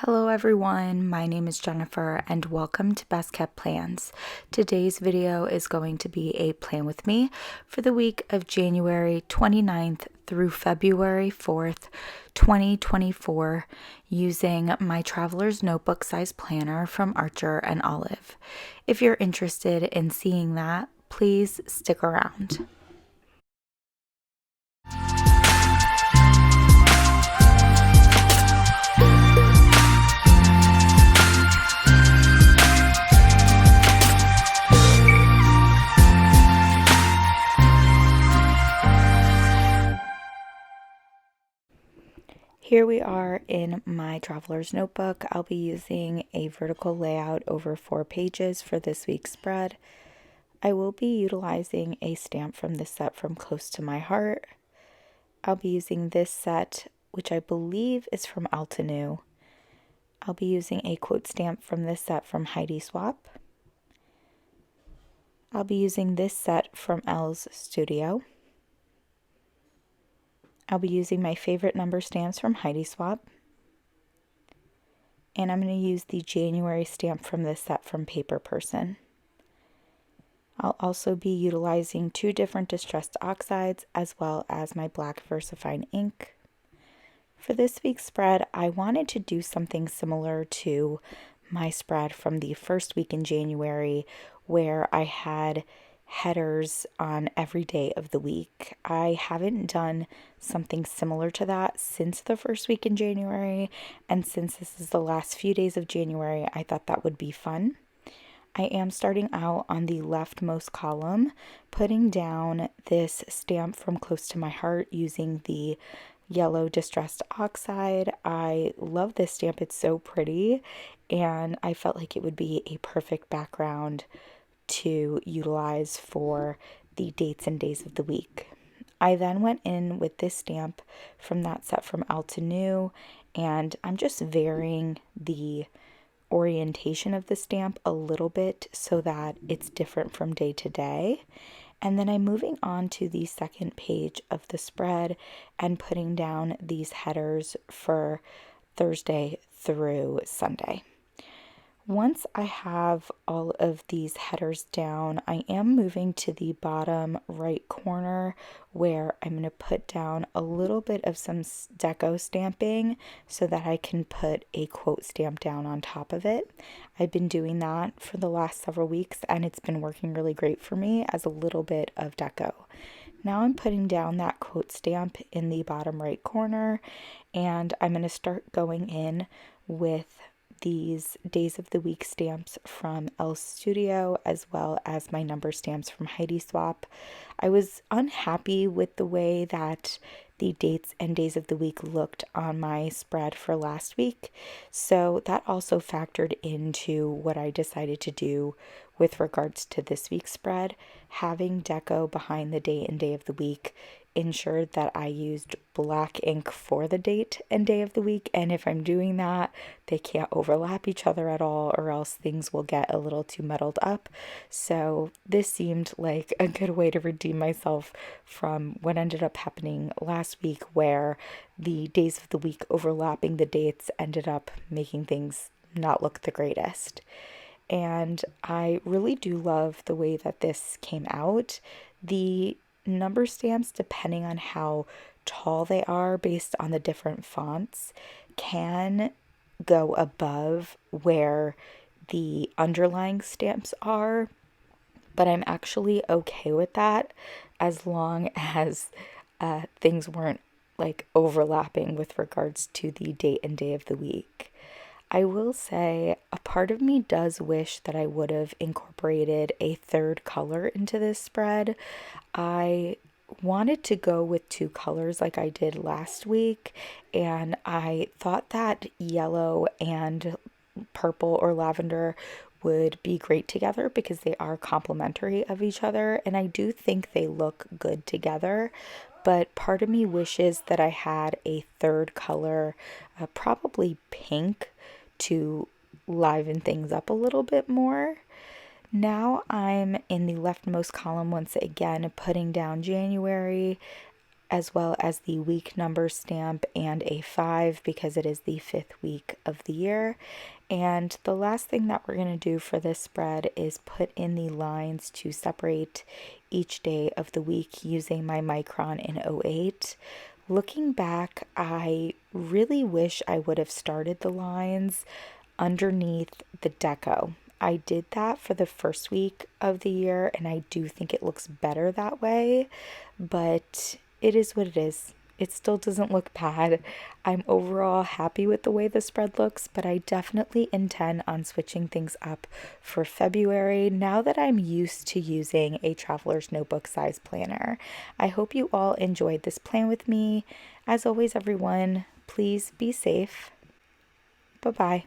Hello everyone, my name is Jennifer and welcome to Best Kept Plans. Today's video is going to be a plan with me for the week of January 29th through February 4th, 2024 using my Traveler's Notebook size planner from Archer and Olive. If you're interested in seeing that, please stick around. Here we are in my Traveler's Notebook. I'll be using a vertical layout over 4 pages for this week's spread. I will be utilizing a stamp from this set from Close to My Heart. I'll be using this set, which I believe is from Altenew. I'll be using a quote stamp from this set from Heidi Swap. I'll be using this set from Elle's Studio. I'll be using my favorite number stamps from Heidi Swap. And I'm going to use the January stamp from this set from Paper Person. I'll also be utilizing 2 different distressed oxides as well as my black VersaFine ink. For this week's spread, I wanted to do something similar to my spread from the first week in January where I had headers on every day of the week. I haven't done something similar to that since the first week in January, and since this is the last few days of January, I thought that would be fun. I am starting out on the leftmost column, putting down this stamp from Close to My Heart using the yellow distressed oxide. I love this stamp, it's so pretty, and I felt like it would be a perfect background to utilize for the dates and days of the week. I then went in with this stamp from that set from Altenew, and I'm just varying the orientation of the stamp a little bit so that it's different from day to day. And then I'm moving on to the second page of the spread and putting down these headers for Thursday through Sunday. Once I have all of these headers down, I am moving to the bottom right corner where I'm going to put down a little bit of some deco stamping so that I can put a quote stamp down on top of it. I've been doing that for the last several weeks and it's been working really great for me as a little bit of deco. Now I'm putting down that quote stamp in the bottom right corner, and I'm going to start going in with these days of the week stamps from Elle's Studio as well as my number stamps from Heidi Swap. I was unhappy with the way that the dates and days of the week looked on my spread for last week, so that also factored into what I decided to do with regards to this week's spread. Having deco behind the date and day of the week ensured that I used black ink for the date and day of the week, and if I'm doing that, they can't overlap each other at all or else things will get a little too muddled up. So this seemed like a good way to redeem myself from what ended up happening last week, where the days of the week overlapping the dates ended up making things not look the greatest. And I really do love the way that this came out. The number stamps, depending on how tall they are based on the different fonts, can go above where the underlying stamps are, but I'm actually okay with that as long as things weren't like overlapping with regards to the date and day of the week. I will say a part of me does wish that I would have incorporated a third color into this spread. I wanted to go with 2 colors like I did last week, and I thought that yellow and purple or lavender would be great together because they are complementary of each other, and I do think they look good together. But part of me wishes that I had a third color, probably pink, to liven things up a little bit more. Now I'm in the leftmost column once again, putting down January. as well as the week number stamp and a 5 because it is the 5th week of the year. And the last thing that we're going to do for this spread is put in the lines to separate each day of the week using my Micron in 08. Looking back, I really wish I would have started the lines underneath the deco. I did that for the first week of the year, and I do think it looks better that way, but it is what it is. It still doesn't look bad. I'm overall happy with the way the spread looks, but I definitely intend on switching things up for February now that I'm used to using a traveler's notebook size planner. I hope you all enjoyed this plan with me. As always, everyone, please be safe. Bye-bye.